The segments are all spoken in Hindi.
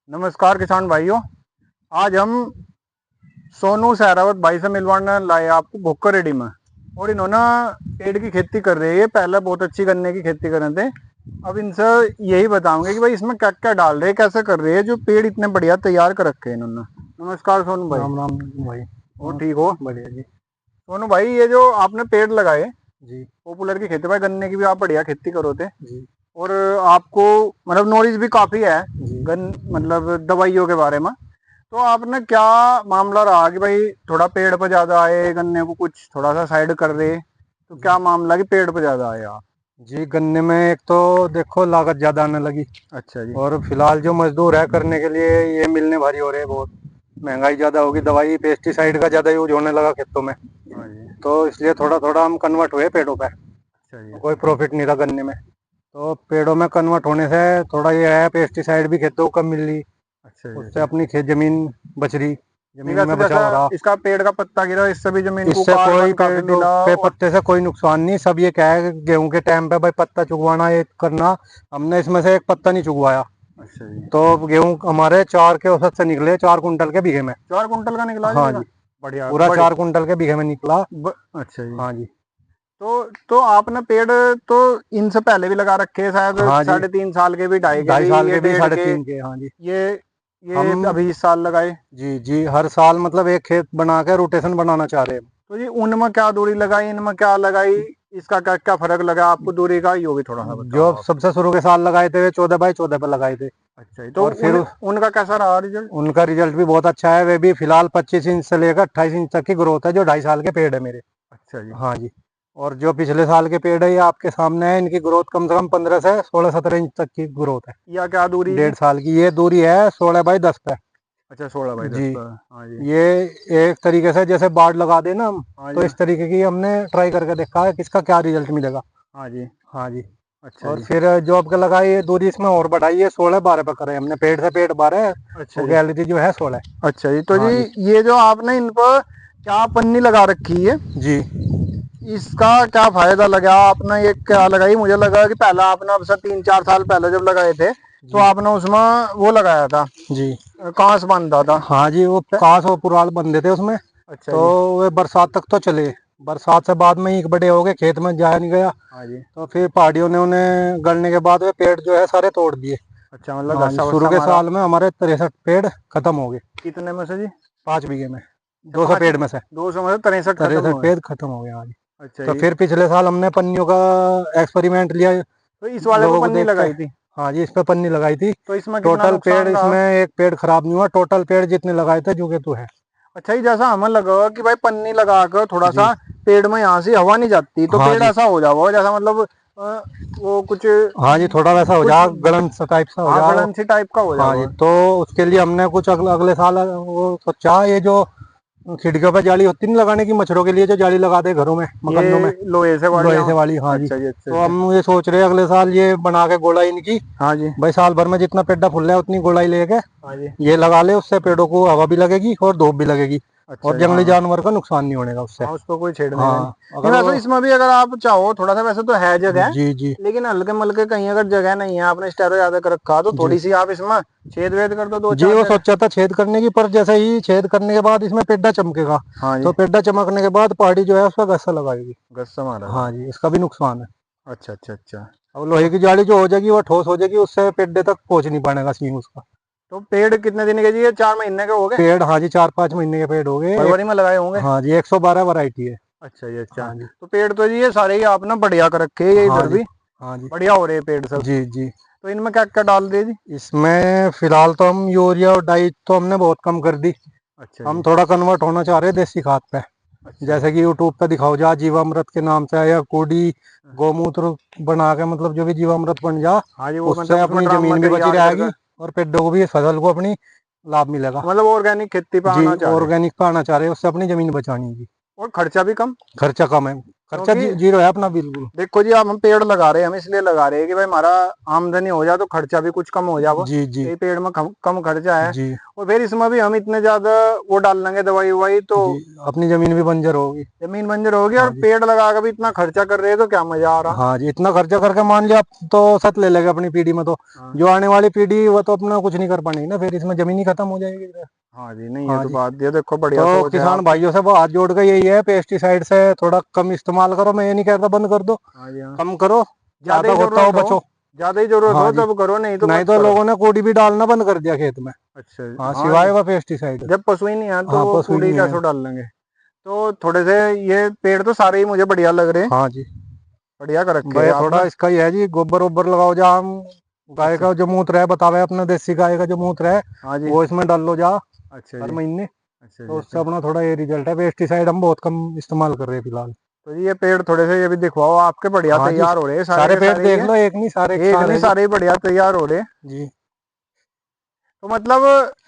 नमस्कार किसान भाइयों। आज हम सोनू सहरावत भाई से मिलवाने लाए आपको भोकर रेडी में। और इन्होंने पेड़ की खेती कर रहे हैं। पहले बहुत अच्छी गन्ने की खेती कर रहे थे। अब इनसे यही बताऊंगे कि भाई इसमें क्या क्या डाल रहे हैं, कैसे कर रहे हैं, जो पेड़ इतने बढ़िया तैयार कर रखे हैं इन्होंने। नमस्कार सोनू भाई। राम राम भाई। और ठीक हो? बढ़िया जी। सोनू भाई, ये जो आपने पेड़ लगाए जी पॉपुलर की खेती, भाई गन्ने की भी आप बढ़िया खेती करो थे। जी और आपको मतलब नॉलेज भी काफी है जी। मतलब दवाइयों के बारे में। तो आपने क्या मामला रहा कि भाई थोड़ा पेड़ पे ज्यादा आए, गन्ने को कुछ थोड़ा सा साइड कर रहे, तो क्या मामला कि पेड़ पे ज्यादा आए आप? जी, गन्ने में एक तो देखो लागत ज्यादा आने लगी। अच्छा जी। और फिलहाल जो मजदूर है करने के लिए ये मिलने भारी हो रहे हैं बहुत। महंगाई ज्यादा होगी, दवाई पेस्टिसाइड का ज्यादा यूज होने लगा खेतों में। हाँ जी। तो इसलिए थोड़ा थोड़ा हम कन्वर्ट हुए पेड़ों पे। अच्छा जी। तो कोई प्रॉफिट नहीं रहा गन्ने में। तो पेड़ों में कन्वर्ट होने से थोड़ा ये है, पेस्टिसाइड भी खेतों को कम मिल रही। अच्छा जी। उससे अच्छा। अपनी खेत जमीन बच रही, नहीं, जमीन वैसे में जैसा बचाव हो रहा। इसका पेड़ का पत्ता गिरा, इससे भी जमीन को इससे कोई कार्बन काफी पेड़ों मिला। पे और पत्ते से कोई नुकसान नहीं। सब ये क्या है, गेहूं के टाइम पे भाई पत्ता चुगवाना ये करना। हमने इसमें से एक पत्ता नहीं चुगवाया। अच्छा जी। तो गेहूं हमारे 4 के औसत से निकले, 4 कुंटल के बीघे में। 4 कुंटल का निकला जी हाँ मेरा। जी, बढ़िया पूरा बड़ी। 4 कुंटल के बीघे में निकला। अच्छा जी। हाँ जी। तो आपने पेड़ तो इनसे पहले भी लगा रखे हैं शायद, हाँ जी, 3.5 साल के भी, ढाई के 2.5 साल भी, ये के भी, 1.5 के, 3.5 के। हाँ जी। ये हम ये अभी इस साल लगाए। जी जी, हर साल मतलब एक खेत बना के रोटेशन बनाना चाह रहे हैं। तो जी उनमें क्या दूरी लगाई, इनमें क्या लगाई, इसका क्या क्या फर्क लगा आपको दूरी का, यो भी थोड़ा सा जो बताओ आप। सबसे शुरू के साल लगाए थे वे 14 बाई 14 पे लगाए थे। अच्छा जी। तो और फिर उनका कैसा रहा रिजल्ट? उनका रिजल्ट भी बहुत अच्छा है। वे भी फिलहाल 25 इंच से लेकर 28 इंच तक की ग्रोथ है, जो 2.5 साल के पेड़ है मेरे। अच्छा जी। हाँ जी। और जो पिछले साल के पेड़ है ये आपके सामने है, इनकी ग्रोथ कम से कम 15 से 16-17 इंच तक की ग्रोथ है। या क्या दूरी जी? 1.5 साल की ये दूरी है, 16 बाई 10 पे। अच्छा, 16 बाई 10 जी। पर। हाँ जी। ये एक तरीके से जैसे बाढ़ लगा दे ना हम, हाँ तो जी। इस तरीके की हमने ट्राई करके देखा है किसका क्या रिजल्ट मिलेगा। हाँ जी। हाँ जी। अच्छा और जी। फिर जो आपके लगाई ये दूरी इसमें और बढ़ाई है, 16-12 पे करे हमने। पेड़ से पेड़ 12, अच्छा वो जी। गैलिटी जो है 16। अच्छा जी। तो जी हाँ जी। ये जो आपने इन पर क्या पन्नी लगा रखी है, जी इसका क्या फायदा लगा आपने? ये क्या लगाई? मुझे लगा कि पहला आपने अब से 3-4 साल पहले जब लगाए थे तो जी आपने उसमें वो लगाया था, जी। कांस बांधा था। हाँ जी, वो कांच और पुराल बंधे थे उसमें। अच्छा तो जी। वे बरसात तक तो चले। बरसात से बाद में ईंख बड़े हो गए, खेत में जाया नहीं गया। हाँ जी। तो फिर पहाड़ियों ने उन्हें गलने के बाद वे पेड़ जो है सारे तोड़ दिए। अच्छा, मतलब हाँ जी, घसा शुरू वसा के मारा। साल में हमारे 63 पेड़ खत्म हो गए। कितने में से जी? 5 बीघे में, अच्छा, 200 5, पेड़ में से 200 में से 63 खत्म 63 हुए। पेड़ खत्म हो गए। हाँ जी। अच्छा तो जी। फिर पिछले साल हमने पन्नियों का एक्सपेरिमेंट लिया, तो इस वाले पे लोगों को पन्नी देख के। लगाई थी? हाँ जी, इस पे पन्नी लगाई थी। तो इसमें कितना टोटल पेड़ नुकसान रहा? इसमें एक पेड़ खराब नहीं हुआ, टोटल पेड़ जितने लगाए थे जो के तू है। अच्छा, ही जैसा हमें लगा कि भाई पन्नी लगा कर थोड़ा जी। सा पेड़ में यहाँ से हवा नहीं जाती, तो हाँ पेड़ जी। ऐसा हो जाओ जैसा मतलब वो कुछ हाँ जी, थोड़ा वैसा हो कुछ जा, गलन सा टाइप सा हो हाँ, जा। गलन सी टाइप का हो हाँ जी, जाओ। तो उसके लिए हमने कुछ अगले साल वो सोचा, ये जो खिड़कियों पे जाली होती नहीं लगाने की मच्छरों के लिए, जो जाली लगा दे घरों में मकानों में, ये लोहे से वाली? लोहे हाँ। से वाली। हाँ जी। अच्छा जी। अच्छा तो अच्छा। हम ये सोच रहे हैं अगले साल ये बना के गोलाई इनकी, हाँ जी। भाई साल भर में जितना पेड्डा फूल है उतनी गोलाई लेके हाँ जी। ये लगा ले। उससे पेड़ों को हवा भी लगेगी और धूप भी लगेगी, अच्छा और जी। जंगली हाँ। जानवर का नुकसान नहीं होने का उससे। हाँ, उसको कोई छेड़ने का नहीं। हाँ, नहीं, अगर वैसे वो। इसमें भी अगर आप चाहो थोड़ा सा, वैसे तो है जगह, जी जी लेकिन हल्के मलके कहीं अगर जगह नहीं है, आपने स्टेरो ज्यादा कर रखा, तो जी थोड़ी सी आप इसमें छेद वेद कर दो दो जी। चार वो जगह। सोचा था छेद करने की, पर जैसे ही छेद करने के बाद इसमें पेड्डा चमकेगा, हाँ जी। तो पेड्डा चमकने के बाद पहाड़ी जो है उसका गस्सा लगाएगी। गस्सा मारेगा। हाँ जी, इसका भी नुकसान है। अच्छा अच्छा अच्छा। अब तो लोहे की जाली जो हो जाएगी वो ठोस हो जाएगी, उससे पेड्डे तक पहुंच नहीं पाएगा सींग उसका। तो पेड़ कितने दिन के जी? ये 4 महीने के हो गए? पेड़ हाँ जी, 4-5 महीने के पेड़ हो गए एक। फरवरी में लगाए होंगे? हाँ जी, 112 वैरायटी है। अच्छा जी। अच्छा। हाँ जी। तो पेड़ तो जी ये सारे ही आपने बढ़िया कर रखे हैं, ये हाँ इधर जी। भी हाँ जी। बढ़िया हो रहे हैं पेड़ सब। जी जी। तो इनमें क्या क्या डाल दिए जी? इसमें फिलहाल तो हम यूरिया और डाई तो हमने बहुत कम कर दी। अच्छा हम जी। थोड़ा कन्वर्ट होना चाह रहे हैं देसी खाद पे। अच्छा जी। जैसे कि यूट्यूब पे दिखाओ जा, जीवामृत के नाम से, या कोडी गौमूत्र बना के, मतलब जो भी जीवामृत बन जा, हाँ जी, वो उससे मतलब उसमें अपनी ड्रामा में जमीन भी बची तैयार रहेगी करके, और पेड़ों को भी, फसल को अपनी लाभ मिलेगा। मतलब ऑर्गेनिक खेती पे जी, आना चाह रहे हैं। ऑर्गेनिक का आना चाह रहे हैं, उससे अपनी जमीन बचानी है जी। और खर्चा भी कम। खर्चा कम है। खर्चा क्योंकि जीरो है अपना बिल्कुल। देखो जी, अब हम पेड़ लगा रहे हैं, हम इसलिए लगा रहे हैं कि भाई हमारा आमदनी हो जाए तो खर्चा भी कुछ कम हो जाए, जी जी यही पेड़ में कम खर्चा है। जी और फिर इसमें भी हम इतने ज्यादा वो डाल लेंगे दवाई ववाई तो जी, अपनी जमीन भी बंजर होगी। जमीन बंजर होगी, हाँ और जी। पेड़ लगा के भी इतना खर्चा कर रहे हैं तो क्या मजा आ रहा। हाँ जी, इतना खर्चा करके मान लिया आप तो सत ले लेगा अपनी पीढ़ी में, तो हाँ जो आने वाली पीढ़ी वो तो अपना कुछ नहीं कर पाएगी ना, फिर इसमें जमीन ही खत्म हो जाएगी फिर। हाँ जी, नहीं ये हाँ तो जी। बात, ये देखो बढ़िया तो सोच है किसान आपकी। भाइयों से वो हाथ जोड़ के यही है, पेस्टिसाइड से थोड़ा कम इस्तेमाल करो, मैं ये नहीं कहता बंद कर दो, हाँ जी, हाँ, कम करो, जहाँ ज्यादा ही तक होता हो जरूरत हो, बचो। ज्यादा ही जरूरत हाँ हो जी, तब करो, नहीं तो नहीं मत तो करो। लोगों ने कूड़ी भी डालना बंद कर दिया खेत में। अच्छा हाँ, हाँ, सिवाय का पेस्टिसाइड। जब पशु ही नहीं है तो हाँ, वो पशु ही कूड़ी नहीं है। कैसे डाल लेंगे। तो थोड़े से ये पेड़ तो सारे ही मुझे बढ़िया लग रहे हैं, हाँ जी, बढ़िया कर रखे हैं भाई थोड़ा आपने। इसका ही है जी, गोबर वोबर लगाओ, जहाँ हम गाय अच्छा, का जो मूत्र है बतावे, अपना देसी गाय का जो मूत्र है हाँ जी, वो इसमें डाल लो जा अच्छा हर जी, महीने। अच्छा जी, तो उससे अच्छा। अपना थोड़ा ये रिजल्ट है, पेस्टिसाइड हम बहुत कम इस्तेमाल कर रहे हैं फिलहाल। तो जी ये पेड़ थोड़े से ये भी दिखवाओ, आपके बढ़िया हाँ जी, तैयार हो रहे हैं सारे सारे के पेड़ सारे, देख ये लो, एक नहीं सारे एक एक सार नहीं है जी। सारे ही बढ़िया तैयार हो रहे हैं। जी, तो मतलब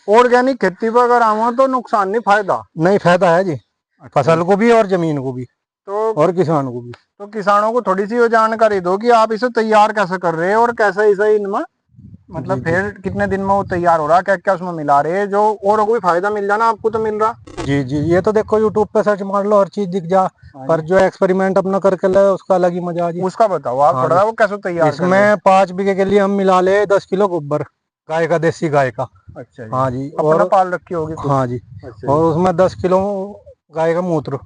ऑर्गेनिक खेती पर अगर आऊँ तो नुकसान नहीं, फायदा। नहीं फायदा है जी, अच्छा जी। फसल को भी और जमीन को भी तो और किसान को भी। तो किसानों को थोड़ी सी वो जानकारी दो कि आप इसे तैयार कैसे कर रहे हैं और कैसे इसे इनमें, मतलब जी जी फिर कितने दिन में वो तैयार हो रहा है, क्या क्या उसमें मिला रहे हैं जो औरों को भी फायदा मिल जाना, आपको तो मिल रहा। जी जी, ये तो देखो यूट्यूब पे सर्च मार लो, हर चीज दिख जा। हाँ पर जी, जो एक्सपेरिमेंट अपना करके ले उसका अलग ही मजा है जी। उसका बताओ आप हाँ जी, थोड़ा, वो कैसे तैयार कर रहे हैं। इसमें 5 बीघे के लिए हम मिला ले 10 किलो गोबर, गाय का, देसी गाय का। अच्छा जी, हाँ जी, अपना और पाल रखी होगी खुद। हाँ जी, अच्छा जी, और उसमें 10 किलो गाय का मूत्र,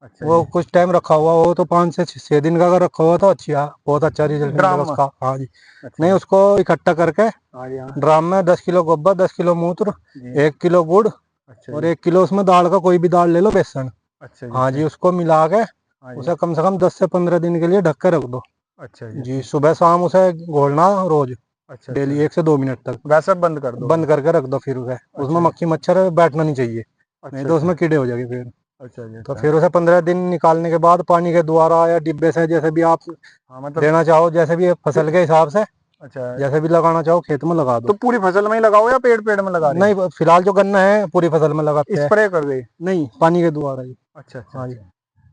अच्छा वो जी, कुछ टाइम रखा हुआ, वो तो 5 से 6 दिन का अगर रखा हुआ तो अच्छी बहुत अच्छा रिजल्ट मिलेगा ड्राम में। उसका। हाँ जी, अच्छा नहीं जी, उसको इकट्ठा करके हाँ जी, हाँ ड्राम में 10 किलो गोबर, 10 किलो मूत्र, जी, 1 किलो गुड़, अच्छा और जी, 1 किलो उसमें दाल का कोई भी दाल ले लो, बेसन। अच्छा जी, हाँ अच्छा, जी, उसको मिला के हाँ जी, उसे कम से कम 10 से 15 दिन के लिए ढक के रख दो। अच्छा जी, जी, अच्छा, सुबह शाम उसे घोलना रोज, अच्छा डेली अच्छा, 1 से 2 मिनट तक। वैसे बंद कर दो बंद फिर। करके रख दो फिर उसे, उसमें अच्छा जी, मक्खी मच्छर बैठना नहीं चाहिए, नहीं अच्छा तो अच्छा, उसमें कीड़े हो जाएंगे फिर। अच्छा जी, तो अच्छा। फिर उसे 15 दिन निकालने के बाद पानी के द्वारा या डिब्बे से, जैसे भी आप हाँ मतलब देना चाहो, जैसे भी फसल के हिसाब से, अच्छा, जैसे भी लगाना चाहो खेत में लगा तो दो। पूरी फसल में ही लगाओ या पेड़ पेड़ में लगा रहे हो। नहीं, फिलहाल जो गन्ना है पूरी फसल में लगाते हैं। स्प्रे कर दे। नहीं, पानी के द्वारा ही। अच्छा अच्छा हाँ जी, अच्छा,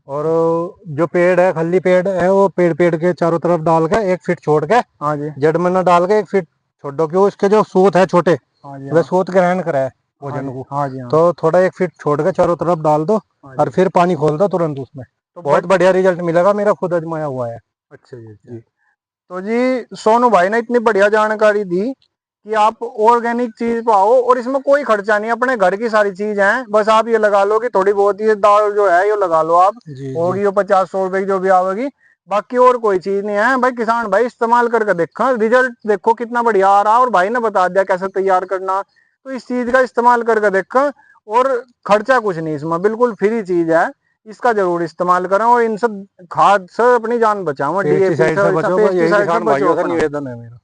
और जो पेड़ है, खली पेड़ है, वो पेड़ पेड़ के चारों तरफ डाल के 1 फीट छोड़ के, हाँ जी, जड़ में न डाल के 1 फीट छोड़ दो, क्योंकि उसके जो सूत है छोटे, हाँ जी, वे हाँ, सूत ग्रहण कराए हाँ भोजन जी, को। हाँ जी, हाँ, तो थोड़ा 1 फीट छोड़ के चारों तरफ डाल दो, हाँ और जी। फिर पानी खोल दो तुरंत उसमें। तो बहुत बट बढ़िया रिजल्ट मिलेगा, मेरा खुद आजमाया हुआ है। अच्छा जी, अच्छा। जी तो जी सोनू भाई ने इतनी बढ़िया जानकारी दी कि आप ऑर्गेनिक चीज पाओ और इसमें कोई खर्चा नहीं, अपने घर की सारी चीज है, बस आप ये लगा लो कि थोड़ी बहुत ये दाल जो है ये लगा लो आप, जी जी होगी वो 50-100 रुपए की जो भी आवेगी, बाकी और कोई चीज नहीं है भाई। किसान भाई इस्तेमाल करके देखो, रिजल्ट देखो कितना बढ़िया आ रहा, और भाई ने बता दिया कैसे तैयार करना, तो इस चीज का इस्तेमाल करके देखो। और खर्चा कुछ नहीं इसमें, बिल्कुल फ्री चीज है, इसका जरूर इस्तेमाल करें और इन सब खाद से अपनी जान बचाओ, डीएपी पेस्टिसाइड से से, बचो, बस यही पेस्टिसाइड से किसान बचो भाइयों से अपना। निवेदन है मेरा।